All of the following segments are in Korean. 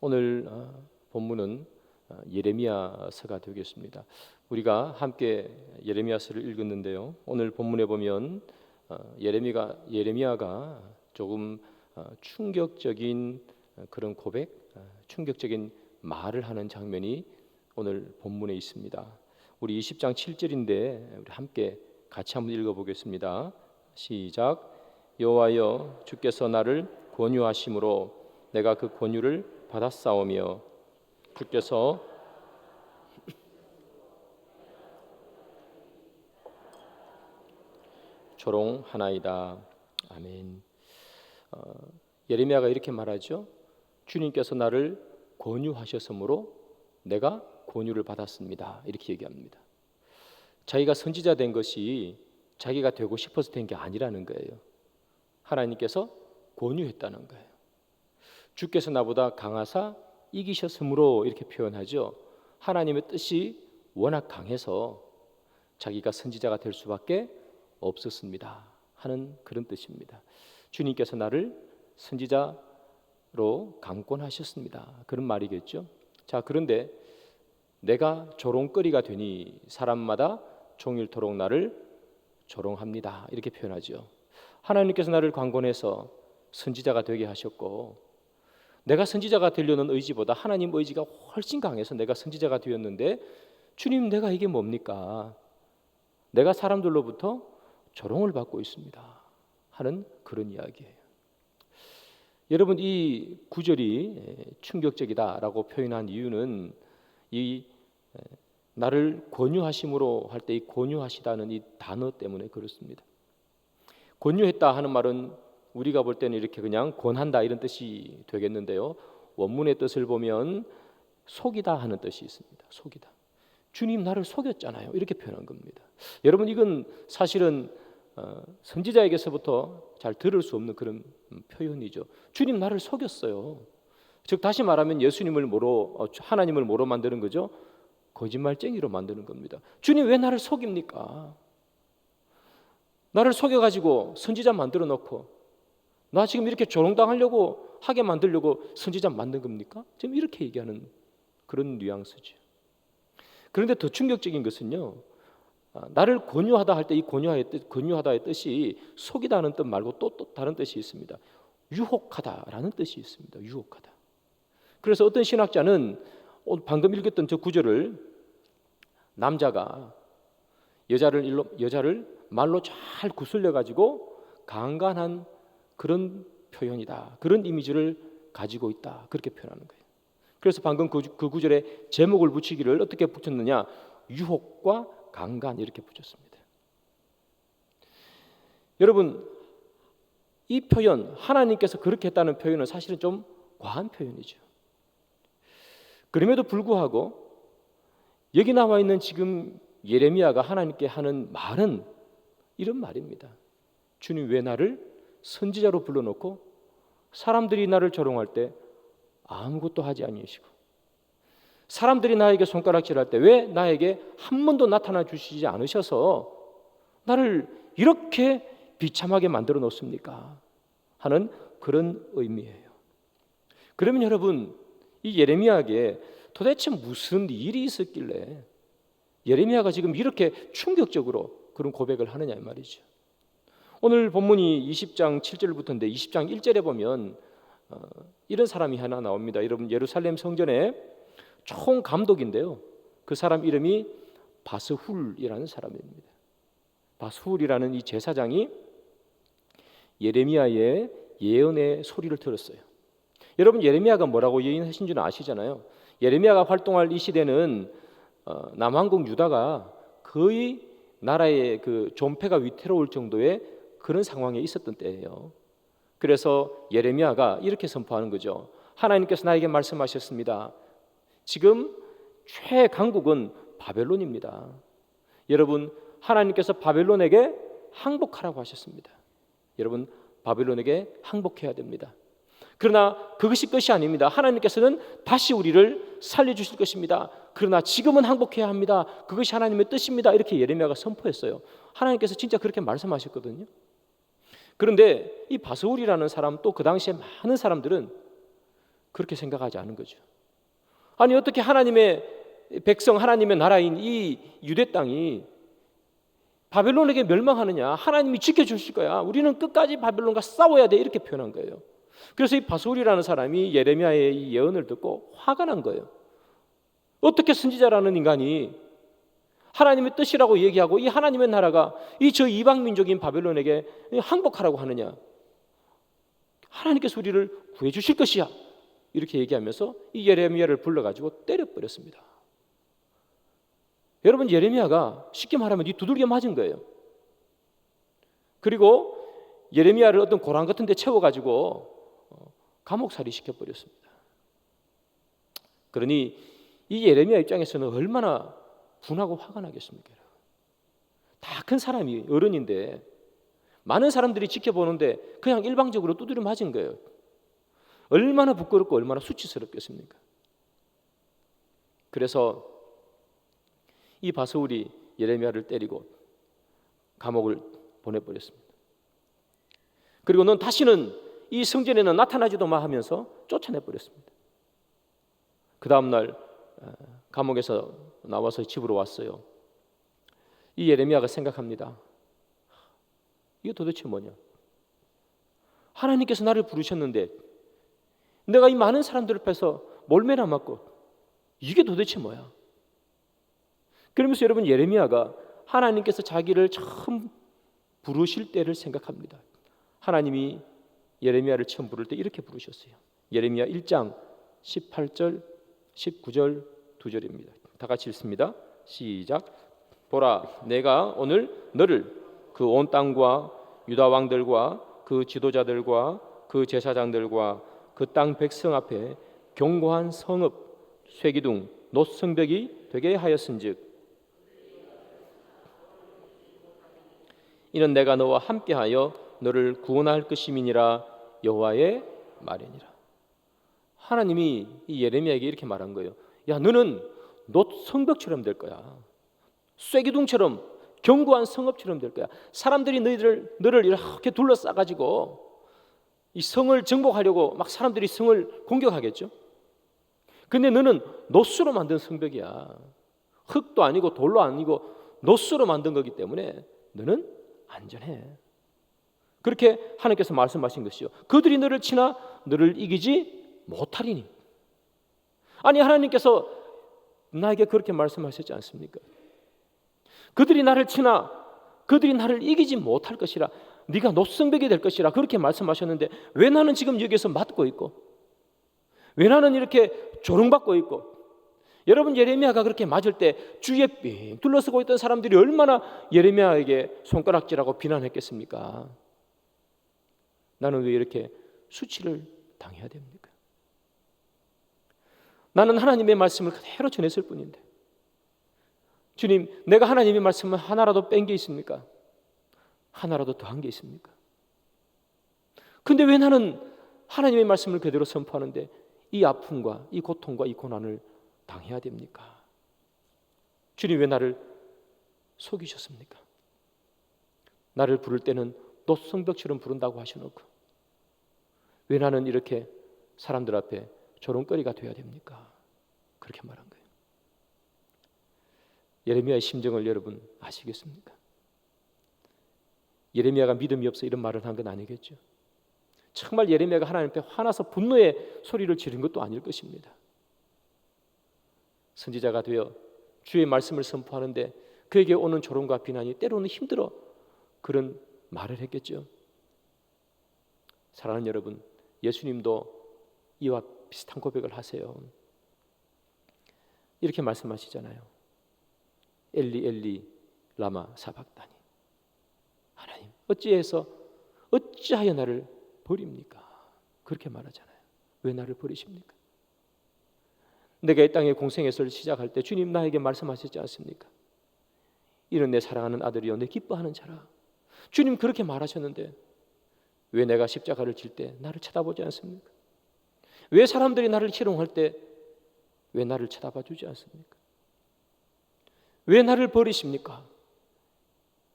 오늘 본문은 예레미야서가 되겠습니다. 우리가 함께 예레미야서를 읽었는데요. 오늘 본문에 보면 예레미야가 조금 충격적인 그런 고백, 충격적인 말을 하는 장면이 오늘 본문에 있습니다. 우리 20장 7절인데 우리 함께 같이 한번 읽어보겠습니다. 시작. 여호와여, 주께서 나를 권유하심으로 내가 그 권유를 받았사오며 주께서 조롱하나이다. 아멘. 예레미야가 이렇게 말하죠. 주님께서 나를 권유하셨으므로 내가 권유를 받았습니다. 이렇게 얘기합니다. 자기가 선지자 된 것이 자기가 되고 싶어서 된 게 아니라는 거예요. 하나님께서 권유했다는 거예요. 주께서 나보다 강하사 이기셨으므로 이렇게 표현하죠. 하나님의 뜻이 워낙 강해서 자기가 선지자가 될 수밖에 없었습니다 하는 그런 뜻입니다. 주님께서 나를 선지자로 강권하셨습니다. 그런 말이겠죠. 자, 그런데 내가 조롱거리가 되니 사람마다 종일토록 나를 조롱합니다. 이렇게 표현하죠. 하나님께서 나를 강권해서 선지자가 되게 하셨고, 내가 선지자가 되려는 의지보다 하나님 의지가 훨씬 강해서 내가 선지자가 되었는데, 주님, 내가 이게 뭡니까? 내가 사람들로부터 조롱을 받고 있습니다 하는 그런 이야기예요. 여러분, 이 구절이 충격적이다라고 표현한 이유는 이 나를 권유하심으로 할 때 이 권유하시다는 이 단어 때문에 그렇습니다. 권유했다 하는 말은 우리가 볼 때는 이렇게 그냥 권한다 이런 뜻이 되겠는데요. 원문의 뜻을 보면 속이다 하는 뜻이 있습니다. 속이다. 주님, 나를 속였잖아요. 이렇게 표현한 겁니다. 여러분, 이건 사실은 선지자에게서부터 잘 들을 수 없는 그런 표현이죠. 주님, 나를 속였어요. 즉 다시 말하면 하나님을 뭐로 만드는 거죠? 거짓말쟁이로 만드는 겁니다. 주님, 왜 나를 속입니까? 나를 속여가지고 선지자 만들어 놓고 나 지금 이렇게 조롱당하려고 하게 만들려고 선지자 만든 겁니까? 지금 이렇게 얘기하는 그런 뉘앙스죠. 그런데 더 충격적인 것은요, 나를 권유하다 할 때 이 권유하다의 뜻이 속이다는 뜻 말고 또 다른 뜻이 있습니다. 유혹하다라는 뜻이 있습니다. 유혹하다. 그래서 어떤 신학자는 방금 읽었던 저 구절을 남자가 여자를 말로 잘 구슬려 가지고 강간한 그런 표현이다, 그런 이미지를 가지고 있다, 그렇게 표현하는 거예요. 그래서 방금 그 구절에 제목을 붙이기를 어떻게 붙였느냐, 유혹과 강간 이렇게 붙였습니다. 여러분, 이 표현, 하나님께서 그렇게 했다는 표현은 사실은 좀 과한 표현이죠. 그럼에도 불구하고 여기 나와 있는 지금 예레미야가 하나님께 하는 말은 이런 말입니다. 주님, 왜 나를 선지자로 불러놓고 사람들이 나를 조롱할 때 아무것도 하지 아니하시고, 사람들이 나에게 손가락질할 때 왜 나에게 한 번도 나타나 주시지 않으셔서 나를 이렇게 비참하게 만들어 놓습니까? 하는 그런 의미예요. 그러면 여러분, 이 예레미야에게 도대체 무슨 일이 있었길래 예레미야가 지금 이렇게 충격적으로 그런 고백을 하느냐 이 말이죠. 오늘 본문이 20장 7절부터인데 20장 1절에 보면 이런 사람이 하나 나옵니다. 여러분, 예루살렘 성전의 총감독인데요, 그 사람 이름이 바스훌이라는 사람입니다. 바스훌이라는 이 제사장이 예레미야의 예언의 소리를 들었어요. 여러분, 예레미야가 뭐라고 예언하신 줄 아시잖아요. 예레미야가 활동할 이 시대는 남왕국 유다가 거의 나라의 그 존폐가 위태로울 정도의 그런 상황에 있었던 때예요. 그래서 예레미야가 이렇게 선포하는 거죠. 하나님께서 나에게 말씀하셨습니다. 지금 최강국은 바벨론입니다. 여러분, 하나님께서 바벨론에게 항복하라고 하셨습니다. 여러분, 바벨론에게 항복해야 됩니다. 그러나 그것이 끝이 아닙니다. 하나님께서는 다시 우리를 살려주실 것입니다. 그러나 지금은 항복해야 합니다. 그것이 하나님의 뜻입니다. 이렇게 예레미야가 선포했어요. 하나님께서 진짜 그렇게 말씀하셨거든요. 그런데 이 바스훌이라는 사람, 또 그 당시에 많은 사람들은 그렇게 생각하지 않은 거죠. 아니 어떻게 하나님의 백성, 하나님의 나라인 이 유대 땅이 바벨론에게 멸망하느냐? 하나님이 지켜주실 거야. 우리는 끝까지 바벨론과 싸워야 돼. 이렇게 표현한 거예요. 그래서 이 바수울이라는 사람이 예레미야의 이 예언을 듣고 화가 난 거예요. 어떻게 선지자라는 인간이 하나님의 뜻이라고 얘기하고 이 하나님의 나라가 이 저 이방 민족인 바벨론에게 항복하라고 하느냐? 하나님께서 우리를 구해 주실 것이야. 이렇게 얘기하면서 이 예레미야를 불러가지고 때려버렸습니다. 여러분, 예레미야가 쉽게 말하면 이 두들겨 맞은 거예요. 그리고 예레미야를 어떤 고랑 같은 데 채워가지고 감옥살이 시켜버렸습니다. 그러니 이 예레미야 입장에서는 얼마나 분하고 화가 나겠습니까? 다 큰 사람이 어른인데 많은 사람들이 지켜보는데 그냥 일방적으로 두드려 맞은 거예요. 얼마나 부끄럽고 얼마나 수치스럽겠습니까? 그래서 이 바수울이 예레미야를 때리고 감옥을 보내버렸습니다. 그리고 넌 다시는 이 성전에는 나타나지도 마 하면서 쫓아내버렸습니다. 그 다음날 감옥에서 나와서 집으로 왔어요. 이 예레미야가 생각합니다. 이게 도대체 뭐냐? 하나님께서 나를 부르셨는데 내가 이 많은 사람들 앞에서 몰매나 맞고 이게 도대체 뭐야? 그러면서 여러분, 예레미야가 하나님께서 자기를 처음 부르실 때를 생각합니다. 하나님이 예레미야를 처음 부를 때 이렇게 부르셨어요. 예레미야 1장 18절 19절 2절입니다. 다 같이 읽습니다. 시작. 보라, 내가 오늘 너를 그 온 땅과 유다 왕들과 그 지도자들과 그 제사장들과 그 땅 백성 앞에 견고한 성읍 쇠기둥 놋성벽이 되게 하였은즉 이는 내가 너와 함께하여 너를 구원할 것임이니라 여호와의 말이니라. 하나님이 이 예레미야에게 이렇게 말한 거예요. 야, 너는 놋성벽처럼 될 거야. 쇠기둥처럼 견고한 성읍처럼 될 거야. 사람들이 너를 이렇게 둘러싸가지고 이 성을 정복하려고 막 사람들이 성을 공격하겠죠. 근데 너는 놋으로 만든 성벽이야. 흙도 아니고 돌로 아니고 놋으로 만든 거기 때문에 너는 안전해. 그렇게 하나님께서 말씀하신 것이요. 그들이 너를 치나 너를 이기지 못하리니. 아니, 하나님께서 나에게 그렇게 말씀하셨지 않습니까? 그들이 나를 치나 그들이 나를 이기지 못할 것이라. 네가 놋성벽이 될 것이라 그렇게 말씀하셨는데 왜 나는 지금 여기서 맞고 있고 왜 나는 이렇게 조롱받고 있고. 여러분, 예레미야가 그렇게 맞을 때 주위에 삥 둘러서고 있던 사람들이 얼마나 예레미야에게 손가락질하고 비난했겠습니까? 나는 왜 이렇게 수치를 당해야 됩니까? 나는 하나님의 말씀을 그대로 전했을 뿐인데 주님, 내가 하나님의 말씀을 하나라도 뺀 게 있습니까? 하나라도 더한 게 있습니까? 근데 왜 나는 하나님의 말씀을 그대로 선포하는데 이 아픔과 이 고통과 이 고난을 당해야 됩니까? 주님, 왜 나를 속이셨습니까? 나를 부를 때는 놋성벽처럼 부른다고 하셔놓고 왜 나는 이렇게 사람들 앞에 조롱거리가 돼야 됩니까? 그렇게 말한 거예요. 예레미야의 심정을 여러분 아시겠습니까? 예레미야가 믿음이 없어 이런 말을 한 건 아니겠죠. 정말 예레미야가 하나님 앞에 화나서 분노의 소리를 지른 것도 아닐 것입니다. 선지자가 되어 주의 말씀을 선포하는데 그에게 오는 조롱과 비난이 때로는 힘들어 그런 말을 했겠죠. 사랑하는 여러분, 예수님도 이와 비슷한 고백을 하세요. 이렇게 말씀하시잖아요. 엘리 엘리 라마 사박다니. 하나님, 어찌하여 나를 버립니까? 그렇게 말하잖아요. 왜 나를 버리십니까? 내가 이 땅의 공생애를 시작할 때 주님 나에게 말씀하셨지 않습니까? 이는 내 사랑하는 아들이요 내 기뻐하는 자라. 주님 그렇게 말하셨는데 왜 내가 십자가를 질 때 나를 쳐다보지 않습니까? 왜 사람들이 나를 희롱할 때 왜 나를 쳐다봐 주지 않습니까? 왜 나를 버리십니까?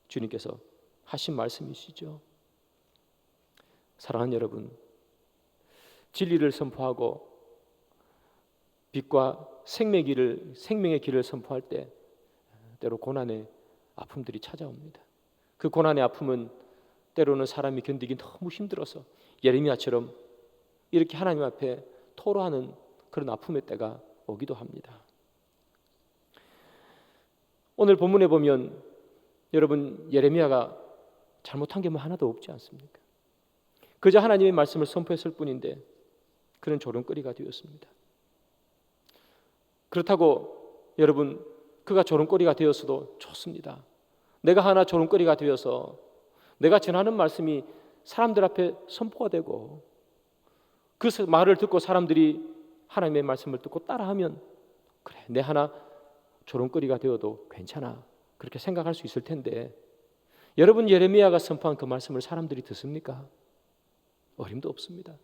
주님께서 하신 말씀이시죠. 사랑하는 여러분, 진리를 선포하고 빛과 생명의 길을 선포할 때 때로 고난의 아픔들이 찾아옵니다. 그 고난의 아픔은 때로는 사람이 견디기 너무 힘들어서 예레미야처럼 이렇게 하나님 앞에 토로하는 그런 아픔의 때가 오기도 합니다. 오늘 본문에 보면 여러분, 예레미야가 잘못한 게 뭐 하나도 없지 않습니까? 그저 하나님의 말씀을 선포했을 뿐인데 그런 조롱거리가 되었습니다. 그렇다고 여러분, 그가 조롱거리가 되었어도 좋습니다. 내가 하나 조롱거리가 되어서 내가 전하는 말씀이 사람들 앞에 선포가 되고 그 말을 듣고 사람들이 하나님의 말씀을 듣고 따라하면 그래, 내 하나 조롱거리가 되어도 괜찮아, 그렇게 생각할 수 있을 텐데, 여러분, 예레미야가 선포한 그 말씀을 사람들이 듣습니까? 어림도 없습니다.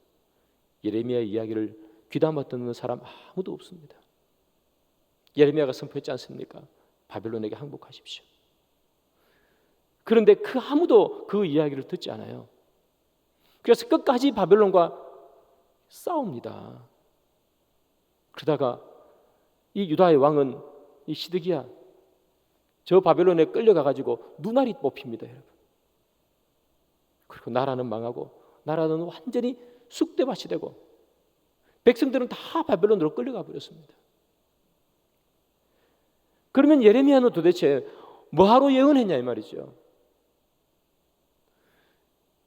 예레미야의 이야기를 귀담아 듣는 사람 아무도 없습니다. 예레미야가 선포했지 않습니까? 바벨론에게 항복하십시오. 그런데 그 아무도 그 이야기를 듣지 않아요. 그래서 끝까지 바벨론과 싸웁니다. 그러다가 이 유다의 왕은 이 시드기야, 저 바벨론에 끌려가가지고 눈알이 뽑힙니다, 여러분. 그리고 나라는 망하고 나라는 완전히 쑥대밭이 되고 백성들은 다 바벨론으로 끌려가 버렸습니다. 그러면 예레미야는 도대체 뭐하러 예언했냐 이 말이죠.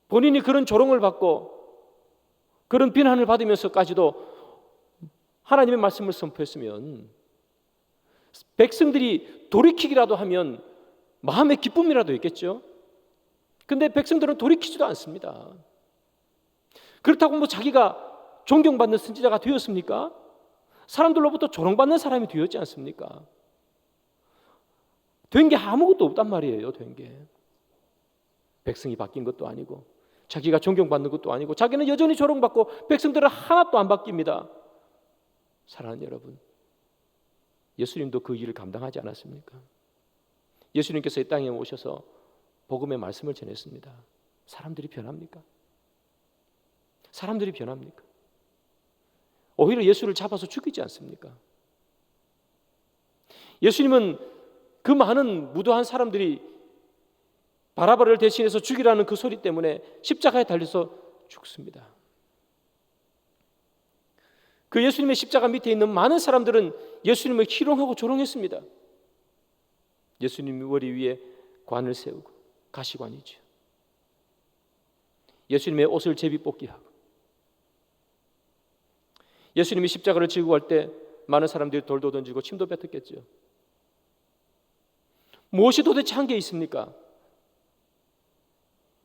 본인이 그런 조롱을 받고 그런 비난을 받으면서까지도 하나님의 말씀을 선포했으면 백성들이 돌이키기라도 하면 마음의 기쁨이라도 있겠죠. 근데 백성들은 돌이키지도 않습니다. 그렇다고 뭐 자기가 존경받는 선지자가 되었습니까? 사람들로부터 조롱받는 사람이 되었지 않습니까? 된 게 아무것도 없단 말이에요. 된 게 백성이 바뀐 것도 아니고 자기가 존경받는 것도 아니고 자기는 여전히 조롱받고 백성들은 하나도 안 바뀝니다. 사랑하는 여러분, 예수님도 그 일을 감당하지 않았습니까? 예수님께서 이 땅에 오셔서 복음의 말씀을 전했습니다. 사람들이 변합니까? 사람들이 변합니까? 오히려 예수를 잡아서 죽이지 않습니까? 예수님은 그 많은 무도한 사람들이 바라바를 대신해서 죽이라는 그 소리 때문에 십자가에 달려서 죽습니다. 그 예수님의 십자가 밑에 있는 많은 사람들은 예수님을 희롱하고 조롱했습니다. 예수님이 머리 위에 관을 세우고, 가시관이죠. 예수님의 옷을 제비뽑기하고, 예수님이 십자가를 지고 갈 때 많은 사람들이 돌도 던지고 침도 뱉었겠죠. 무엇이 도대체 한 게 있습니까?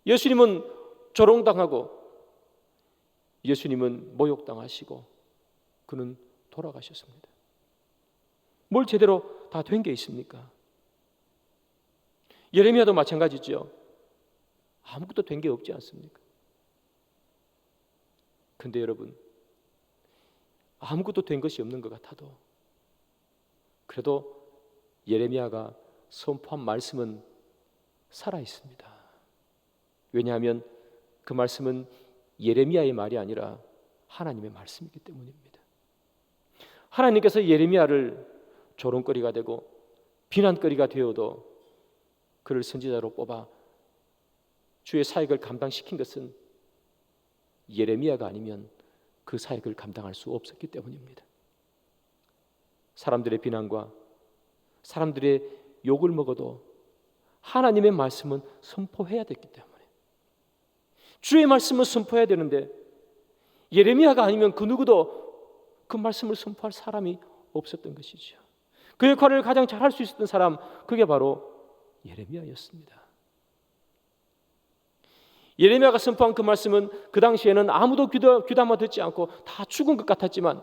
예수님은 조롱당하고 예수님은 모욕당하시고 그는 돌아가셨습니다. 뭘 제대로 다 된 게 있습니까? 예레미야도 마찬가지죠. 아무것도 된 게 없지 않습니까? 근데 여러분, 아무것도 된 것이 없는 것 같아도 그래도 예레미야가 선포한 말씀은 살아 있습니다. 왜냐하면 그 말씀은 예레미야의 말이 아니라 하나님의 말씀이기 때문입니다. 하나님께서 예레미야를 조롱거리가 되고 비난거리가 되어도 그를 선지자로 뽑아 주의 사역을 감당시킨 것은 예레미야가 아니면 그 사역을 감당할 수 없었기 때문입니다. 사람들의 비난과 사람들의 욕을 먹어도 하나님의 말씀은 선포해야 됐기 때문에, 주의 말씀은 선포해야 되는데 예레미야가 아니면 그 누구도 그 말씀을 선포할 사람이 없었던 것이죠. 그 역할을 가장 잘할 수 있었던 사람, 그게 바로 예레미야였습니다. 예레미야가 선포한 그 말씀은 그 당시에는 아무도 귀담아 듣지 않고 다 죽은 것 같았지만,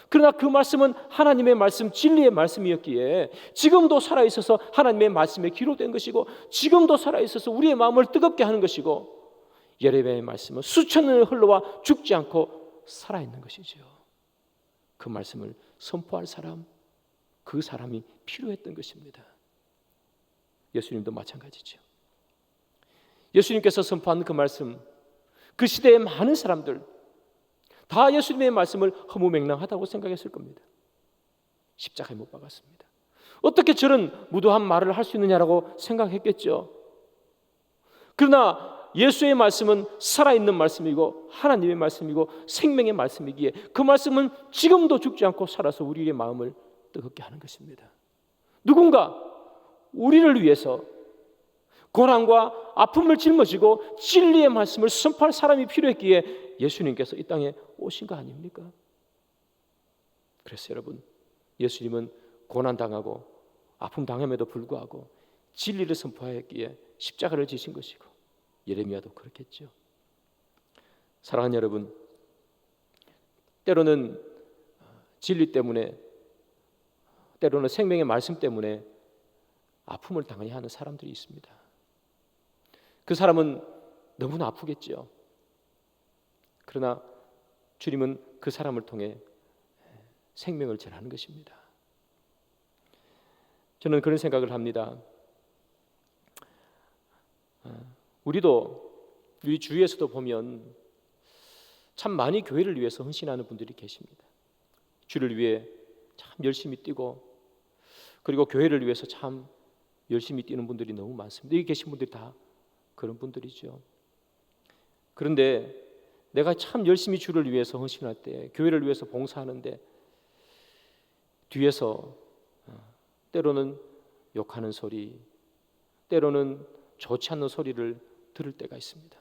그러나 그 말씀은 하나님의 말씀, 진리의 말씀이었기에 지금도 살아있어서 하나님의 말씀에 기록된 것이고 지금도 살아있어서 우리의 마음을 뜨겁게 하는 것이고, 예레미야의 말씀은 수천 년을 흘러와 죽지 않고 살아있는 것이죠. 그 말씀을 선포할 사람, 그 사람이 필요했던 것입니다. 예수님도 마찬가지죠. 예수님께서 선포한 그 말씀, 그 시대의 많은 사람들 다 예수님의 말씀을 허무맹랑하다고 생각했을 겁니다. 십자가에 못 박았습니다. 어떻게 저런 무도한 말을 할 수 있느냐라고 생각했겠죠. 그러나 예수의 말씀은 살아있는 말씀이고 하나님의 말씀이고 생명의 말씀이기에 그 말씀은 지금도 죽지 않고 살아서 우리의 마음을 뜨겁게 하는 것입니다. 누군가 우리를 위해서 고난과 아픔을 짊어지고 진리의 말씀을 선포할 사람이 필요했기에 예수님께서 이 땅에 오신 거 아닙니까? 그래서 여러분, 예수님은 고난당하고 아픔 당함에도 불구하고 진리를 선포하였기에 십자가를 지신 것이고 예레미야도 그렇겠죠. 사랑하는 여러분, 때로는 진리 때문에, 때로는 생명의 말씀 때문에 아픔을 당해야 하는 사람들이 있습니다. 그 사람은 너무나 아프겠죠. 그러나 주님은 그 사람을 통해 생명을 전하는 것입니다. 저는 그런 생각을 합니다. 우리도 우리 주위에서도 보면 참 많이 교회를 위해서 헌신하는 분들이 계십니다. 주를 위해 참 열심히 뛰고 그리고 교회를 위해서 참 열심히 뛰는 분들이 너무 많습니다. 여기 계신 분들이 다 그런 분들이죠. 그런데 내가 참 열심히 주를 위해서 헌신할 때, 교회를 위해서 봉사하는데 뒤에서 때로는 욕하는 소리, 때로는 좋지 않는 소리를 들을 때가 있습니다.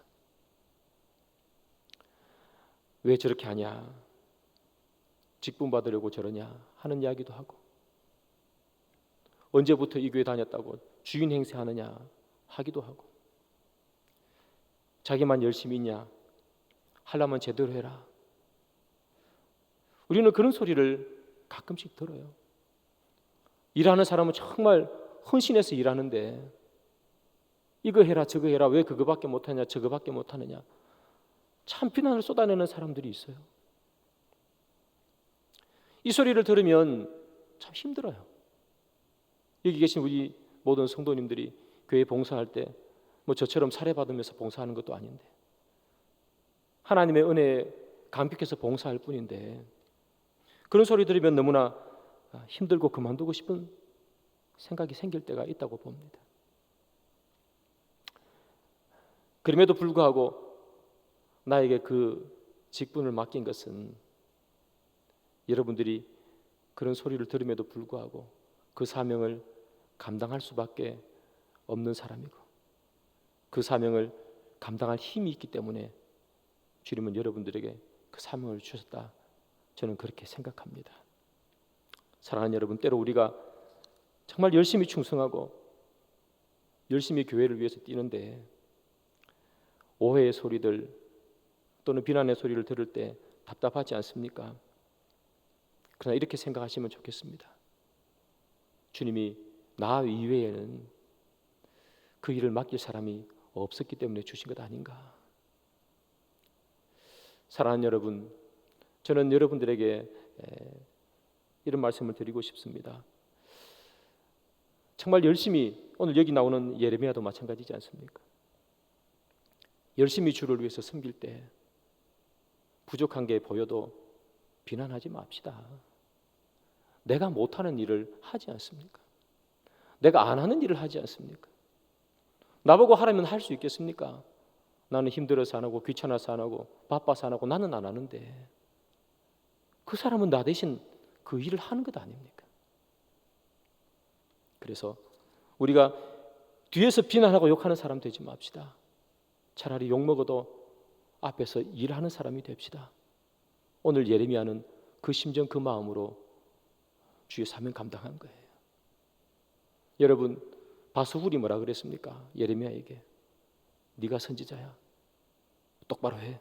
왜 저렇게 하냐, 직분 받으려고 저러냐 하는 이야기도 하고, 언제부터 이 교회 다녔다고 주인 행세하느냐 하기도 하고, 자기만 열심히 있냐, 하려면 제대로 해라. 우리는 그런 소리를 가끔씩 들어요. 일하는 사람은 정말 헌신해서 일하는데 이거 해라 저거 해라, 왜 그거밖에 못하냐 저거밖에 못하느냐, 참 비난을 쏟아내는 사람들이 있어요. 이 소리를 들으면 참 힘들어요. 여기 계신 우리 모든 성도님들이 교회 봉사할 때 뭐 저처럼 살해받으면서 봉사하는 것도 아닌데, 하나님의 은혜에 감격해서 봉사할 뿐인데 그런 소리 들으면 너무나 힘들고 그만두고 싶은 생각이 생길 때가 있다고 봅니다. 그럼에도 불구하고 나에게 그 직분을 맡긴 것은 여러분들이 그런 소리를 들음에도 불구하고 그 사명을 감당할 수밖에 없는 사람이고, 그 사명을 감당할 힘이 있기 때문에 주님은 여러분들에게 그 사명을 주셨다, 저는 그렇게 생각합니다. 사랑하는 여러분, 때로 우리가 정말 열심히 충성하고 열심히 교회를 위해서 뛰는데 오해의 소리들 또는 비난의 소리를 들을 때 답답하지 않습니까? 그러나 이렇게 생각하시면 좋겠습니다. 주님이 나 이외에는 그 일을 맡길 사람이 없었기 때문에 주신 것 아닌가. 사랑하는 여러분, 저는 여러분들에게 이런 말씀을 드리고 싶습니다. 정말 열심히, 오늘 여기 나오는 예레미야도 마찬가지지 않습니까? 열심히 주를 위해서 섬길 때 부족한 게 보여도 비난하지 맙시다. 내가 못하는 일을 하지 않습니까? 내가 안 하는 일을 하지 않습니까? 나보고 하라면 할 수 있겠습니까? 나는 힘들어서 안 하고 귀찮아서 안 하고 바빠서 안 하고 나는 안 하는데, 그 사람은 나 대신 그 일을 하는 것 아닙니까? 그래서 우리가 뒤에서 비난하고 욕하는 사람 되지 맙시다. 차라리 욕먹어도 앞에서 일하는 사람이 됩시다. 오늘 예레미야는 그 심정 그 마음으로 주의 사명 감당한 거예요. 여러분, 바수훌이 뭐라 그랬습니까? 예레미야에게 네가 선지자야, 똑바로 해,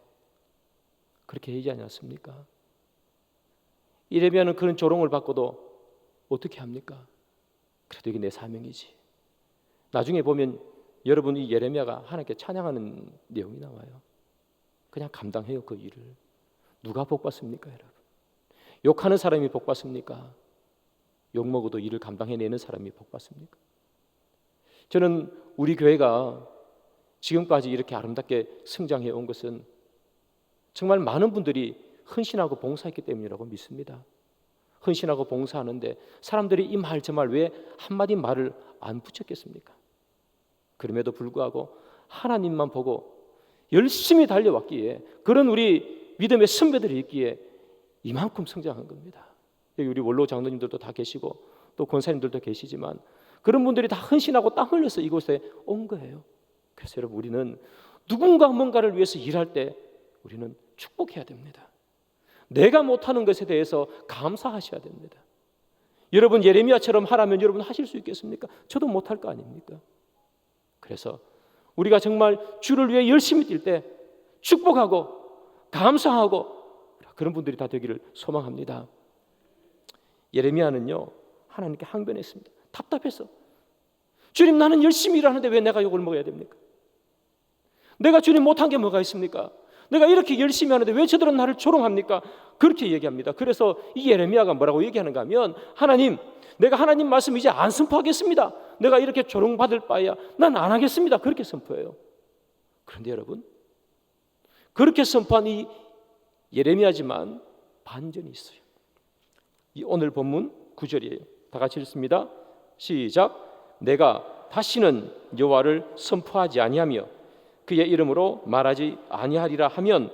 그렇게 얘기하지 않습니까? 예레미야는 그런 조롱을 받고도 어떻게 합니까? 그래도 이게 내 사명이지. 나중에 보면 여러분, 이 예레미야가 하나님께 찬양하는 내용이 나와요. 그냥 감당해요 그 일을. 누가 복 받습니까 여러분? 욕하는 사람이 복 받습니까? 욕먹어도 일을 감당해내는 사람이 복 받습니까? 저는 우리 교회가 지금까지 이렇게 아름답게 성장해 온 것은 정말 많은 분들이 헌신하고 봉사했기 때문이라고 믿습니다. 헌신하고 봉사하는데 사람들이 이 말 저 말 왜 한마디 말을 안 붙였겠습니까? 그럼에도 불구하고 하나님만 보고 열심히 달려왔기에, 그런 우리 믿음의 선배들이 있기에 이만큼 성장한 겁니다. 여기 우리 원로 장로님들도 다 계시고 또 권사님들도 계시지만 그런 분들이 다 헌신하고 땀 흘려서 이곳에 온 거예요. 그래서 여러분, 우리는 누군가 뭔가를 위해서 일할 때 우리는 축복해야 됩니다. 내가 못하는 것에 대해서 감사하셔야 됩니다. 여러분, 예레미야처럼 하라면 여러분 하실 수 있겠습니까? 저도 못할 거 아닙니까? 그래서 우리가 정말 주를 위해 열심히 뛸 때 축복하고 감사하고 그런 분들이 다 되기를 소망합니다. 예레미야는요, 하나님께 항변했습니다. 답답해서, 주님, 나는 열심히 일하는데 왜 내가 욕을 먹어야 됩니까? 내가 주님 못한 게 뭐가 있습니까? 내가 이렇게 열심히 하는데 왜 저들은 나를 조롱합니까? 그렇게 얘기합니다. 그래서 이 예레미야가 뭐라고 얘기하는가 하면, 하나님, 내가 하나님 말씀 이제 안 선포하겠습니다. 내가 이렇게 조롱받을 바에야 난 안 하겠습니다. 그렇게 선포해요. 그런데 여러분, 그렇게 선포한 이 예레미야지만 반전이 있어요. 이 오늘 본문 9절이에요. 다 같이 읽습니다. 시작. 내가 다시는 여호와를 선포하지 아니하며 그의 이름으로 말하지 아니하리라 하면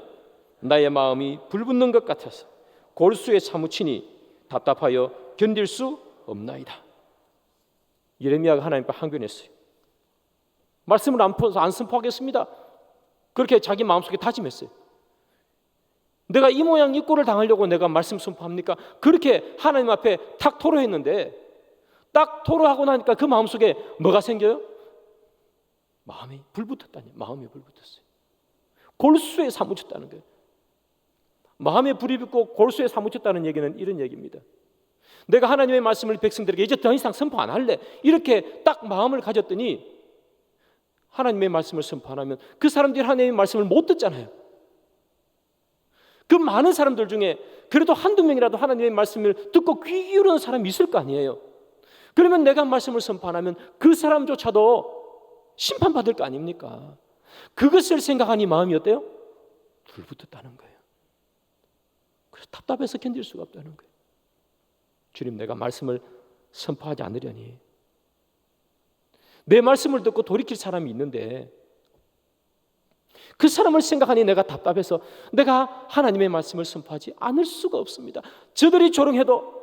나의 마음이 불붙는 것 같아서 골수에 사무치니 답답하여 견딜 수 없나이다. 예레미야가 하나님께 항변했어요. 말씀을 안 선포하겠습니다. 그렇게 자기 마음속에 다짐했어요. 내가 이 모양 이 꼴을 당하려고 내가 말씀 선포합니까? 그렇게 하나님 앞에 탁 토로했는데, 딱 토로하고 나니까 그 마음속에 뭐가 생겨요? 마음이 불붙었다니. 마음이 불붙었어요. 골수에 사무쳤다는 거예요. 마음에 불이 붙고 골수에 사무쳤다는 얘기는 이런 얘기입니다. 내가 하나님의 말씀을 백성들에게 이제 더 이상 선포 안 할래, 이렇게 딱 마음을 가졌더니 하나님의 말씀을 선포 안 하면 그 사람들이 하나님의 말씀을 못 듣잖아요. 그 많은 사람들 중에 그래도 한두 명이라도 하나님의 말씀을 듣고 귀 기울이는 사람이 있을 거 아니에요. 그러면 내가 말씀을 선포 안 하면 그 사람조차도 심판받을 거 아닙니까? 그것을 생각하니 마음이 어때요? 불붙었다는 거예요. 그래서 답답해서 견딜 수가 없다는 거예요. 주님, 내가 말씀을 선포하지 않으려니, 내 말씀을 듣고 돌이킬 사람이 있는데 그 사람을 생각하니 내가 답답해서 내가 하나님의 말씀을 선포하지 않을 수가 없습니다. 저들이 조롱해도,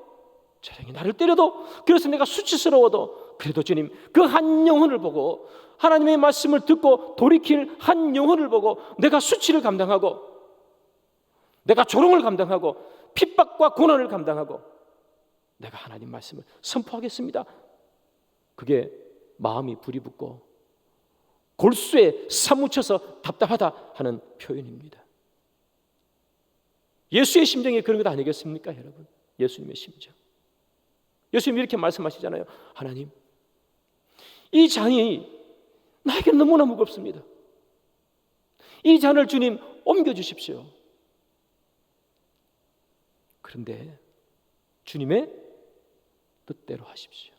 저들이 나를 때려도, 그래서 내가 수치스러워도, 그래도 주님, 그 한 영혼을 보고, 하나님의 말씀을 듣고 돌이킬 한 영혼을 보고 내가 수치를 감당하고, 내가 조롱을 감당하고, 핍박과 고난을 감당하고 내가 하나님 말씀을 선포하겠습니다. 그게 마음이 불이 붙고 골수에 사무쳐서 답답하다 하는 표현입니다. 예수의 심정이 그런 것 아니겠습니까, 여러분? 예수님의 심정. 예수님이 이렇게 말씀하시잖아요. 하나님, 이 잔이 나에게 너무나 무겁습니다. 이 잔을 주님 옮겨주십시오. 그런데 주님의 뜻대로 하십시오.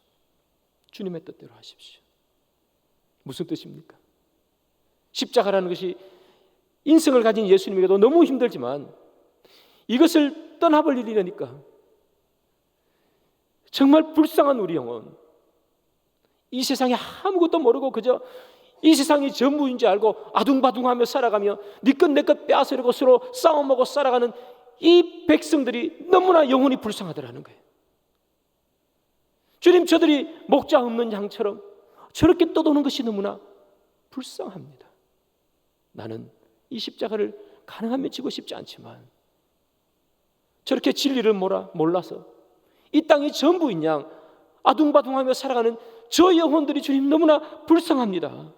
주님의 뜻대로 하십시오. 무슨 뜻입니까? 십자가라는 것이 인생을 가진 예수님에게도 너무 힘들지만 이것을 떠나버리려니까 정말 불쌍한 우리 영혼, 이 세상에 아무것도 모르고 그저 이 세상이 전부인 줄 알고 아둥바둥하며 살아가며 네 것 내 것 빼앗으려고 서로 싸움하고 살아가는 이 백성들이 너무나 영혼이 불쌍하더라는 거예요. 주님, 저들이 목자 없는 양처럼 저렇게 떠도는 것이 너무나 불쌍합니다. 나는 이 십자가를 가능하면 지고 싶지 않지만 저렇게 진리를 몰라서 이 땅이 전부인 양 아둥바둥하며 살아가는 저 영혼들이 주님 너무나 불쌍합니다.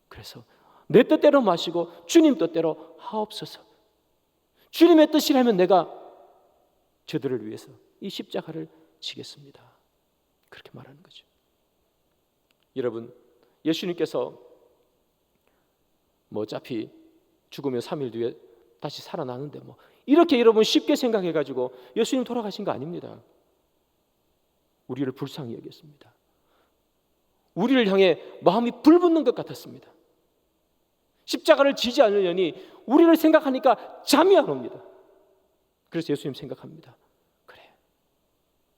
그래서 내 뜻대로 마시고 주님 뜻대로 하옵소서. 주님의 뜻이라면 내가 저들을 위해서 이 십자가를 지겠습니다. 그렇게 말하는 거죠. 여러분, 예수님께서 어차피 죽으면 3일 뒤에 다시 살아나는데 이렇게 여러분 쉽게 생각해가지고 예수님 돌아가신 거 아닙니다. 우리를 불쌍히 여겼습니다. 우리를 향해 마음이 불붙는 것 같았습니다. 십자가를 지지 않으려니 우리를 생각하니까 잠이 안 옵니다. 그래서 예수님 생각합니다. 그래,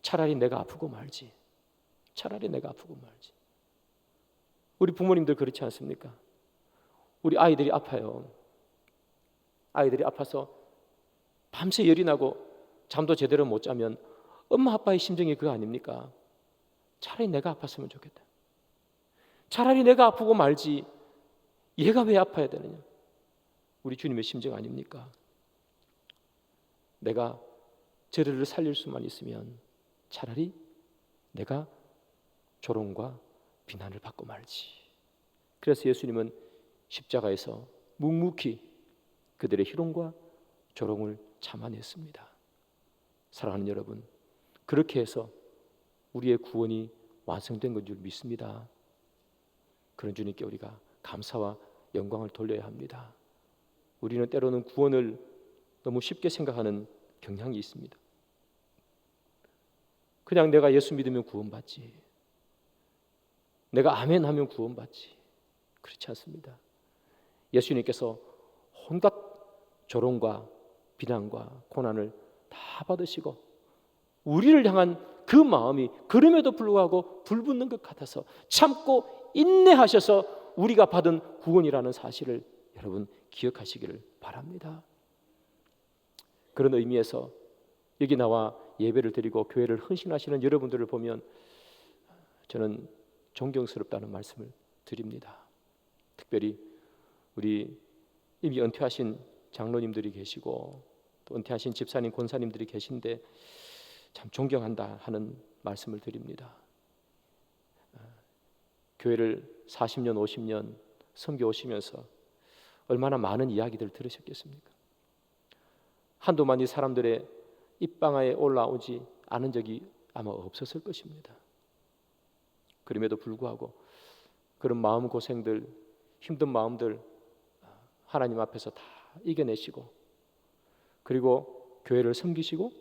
차라리 내가 아프고 말지. 차라리 내가 아프고 말지. 우리 부모님들 그렇지 않습니까? 우리 아이들이 아파요. 아이들이 아파서 밤새 열이 나고 잠도 제대로 못 자면 엄마 아빠의 심정이 그거 아닙니까? 차라리 내가 아팠으면 좋겠다. 차라리 내가 아프고 말지 얘가 왜 아파야 되느냐? 우리 주님의 심정 아닙니까? 내가 저들을 살릴 수만 있으면 차라리 내가 조롱과 비난을 받고 말지. 그래서 예수님은 십자가에서 묵묵히 그들의 희롱과 조롱을 참아냈습니다. 사랑하는 여러분, 그렇게 해서 우리의 구원이 완성된 것 줄 믿습니다. 그런 주님께 우리가 감사와 영광을 돌려야 합니다. 우리는 때로는 구원을 너무 쉽게 생각하는 경향이 있습니다. 그냥 내가 예수 믿으면 구원받지, 내가 아멘 하면 구원받지. 그렇지 않습니다. 예수님께서 온갖 조롱과 비난과 고난을 다 받으시고 우리를 향한 그 마음이 그럼에도 불구하고 불붙는 것 같아서 참고 인내하셔서 우리가 받은 구원이라는 사실을 여러분 기억하시기를 바랍니다. 그런 의미에서 여기 나와 예배를 드리고 교회를 헌신하시는 여러분들을 보면 저는 존경스럽다는 말씀을 드립니다. 특별히 우리 이미 은퇴하신 장로님들이 계시고 또 은퇴하신 집사님, 권사님들이 계신데 참 존경한다 하는 말씀을 드립니다. 교회를 40년, 50년 섬겨오시면서 얼마나 많은 이야기들 들으셨겠습니까? 한두 마디 사람들의 입방아에 올라오지 않은 적이 아마 없었을 것입니다. 그럼에도 불구하고 그런 마음고생들, 힘든 마음들 하나님 앞에서 다 이겨내시고 그리고 교회를 섬기시고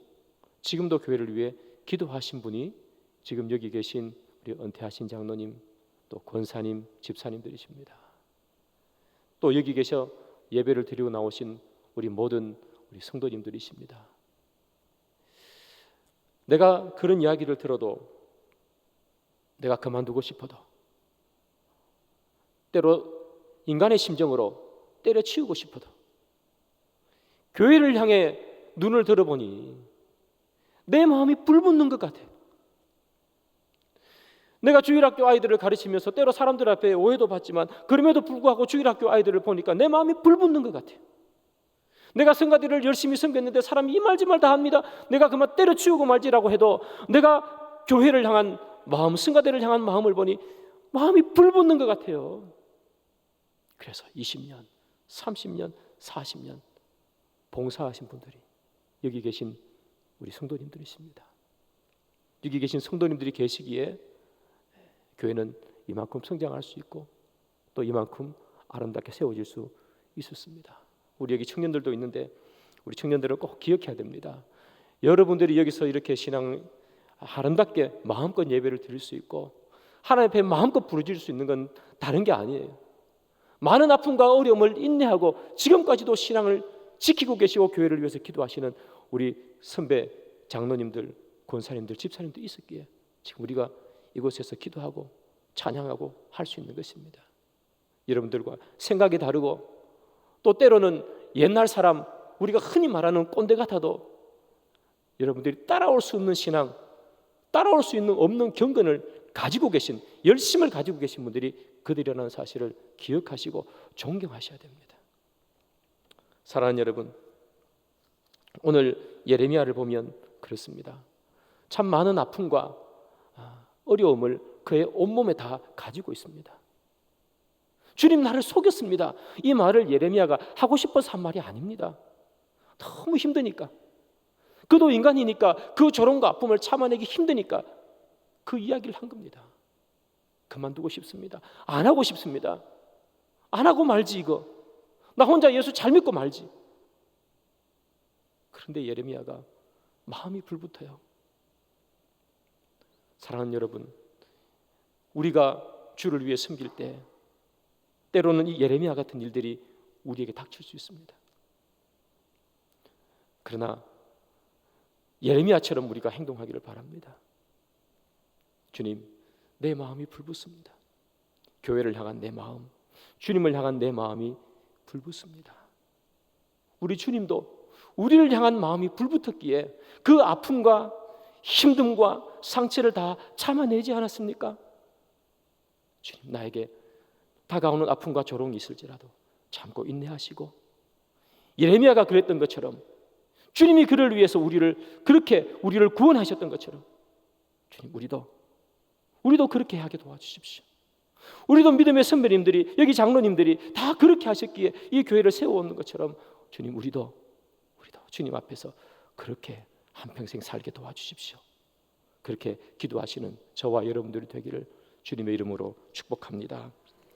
지금도 교회를 위해 기도하신 분이 지금 여기 계신 우리 은퇴하신 장로님, 또 권사님, 집사님들이십니다. 또 여기 계셔 예배를 드리고 나오신 우리 모든 우리 성도님들이십니다. 내가 그런 이야기를 들어도 내가 그만두고 싶어도 때로 인간의 심정으로 때려치우고 싶어도 교회를 향해 눈을 들어보니 내 마음이 불붙는 것 같아요. 내가 주일학교 아이들을 가르치면서 때로 사람들 앞에 오해도 받지만 그럼에도 불구하고 주일학교 아이들을 보니까 내 마음이 불붙는 것 같아요. 내가 성가대를 열심히 섬겼는데 사람이 이 말 저 말 다 합니다. 내가 그만 때려치우고 말지라고 해도 내가 교회를 향한 마음, 성가대를 향한 마음을 보니 마음이 불붙는 것 같아요. 그래서 20년, 30년, 40년 봉사하신 분들이 여기 계신 우리 성도님들이십니다. 여기 계신 성도님들이 계시기에 교회는 이만큼 성장할 수 있고 또 이만큼 아름답게 세워질 수 있었습니다. 우리 여기 청년들도 있는데 우리 청년들은 꼭 기억해야 됩니다. 여러분들이 여기서 이렇게 신앙 아름답게 마음껏 예배를 드릴 수 있고 하나님 앞에 마음껏 부르짖을 수 있는 건 다른 게 아니에요. 많은 아픔과 어려움을 인내하고 지금까지도 신앙을 지키고 계시고 교회를 위해서 기도하시는 우리 선배 장로님들, 권사님들, 집사님들 있었기에 지금 우리가 이곳에서 기도하고 찬양하고 할 수 있는 것입니다. 여러분들과 생각이 다르고 또 때로는 옛날 사람, 우리가 흔히 말하는 꼰대 같아도 여러분들이 따라올 수 없는 신앙, 따라올 수 있는 없는 경건을 가지고 계신, 열심을 가지고 계신 분들이 그들이라는 사실을 기억하시고 존경하셔야 됩니다. 사랑하는 여러분, 오늘 예레미야를 보면 그렇습니다. 참 많은 아픔과 어려움을 그의 온몸에 다 가지고 있습니다. 주님 나를 속였습니다. 이 말을 예레미야가 하고 싶어서 한 말이 아닙니다. 너무 힘드니까, 그도 인간이니까 그 조롱과 아픔을 참아내기 힘드니까 그 이야기를 한 겁니다. 그만두고 싶습니다. 안 하고 싶습니다. 안 하고 말지 이거. 나 혼자 예수 잘 믿고 말지. 그런데 예레미야가 마음이 불붙어요. 사랑하는 여러분, 우리가 주를 위해 섬길 때 때로는 이 예레미야 같은 일들이 우리에게 닥칠 수 있습니다. 그러나 예레미야처럼 우리가 행동하기를 바랍니다. 주님, 내 마음이 불붙습니다. 교회를 향한 내 마음, 주님을 향한 내 마음이 불붙습니다. 우리 주님도 우리를 향한 마음이 불붙었기에 그 아픔과 힘듦과 상처를 다 참아내지 않았습니까? 주님, 나에게 다가오는 아픔과 조롱이 있을지라도 참고 인내하시고, 예레미야가 그랬던 것처럼 주님이 그를 위해서 우리를 구원하셨던 것처럼 주님, 우리도 그렇게 하게 도와주십시오. 우리도 믿음의 선배님들이, 여기 장로님들이 다 그렇게 하셨기에 이 교회를 세워오는 것처럼 주님, 우리도 주님 앞에서 그렇게 한평생 살게 도와주십시오. 그렇게 기도하시는 저와 여러분들이 되기를 주님의 이름으로 축복합니다.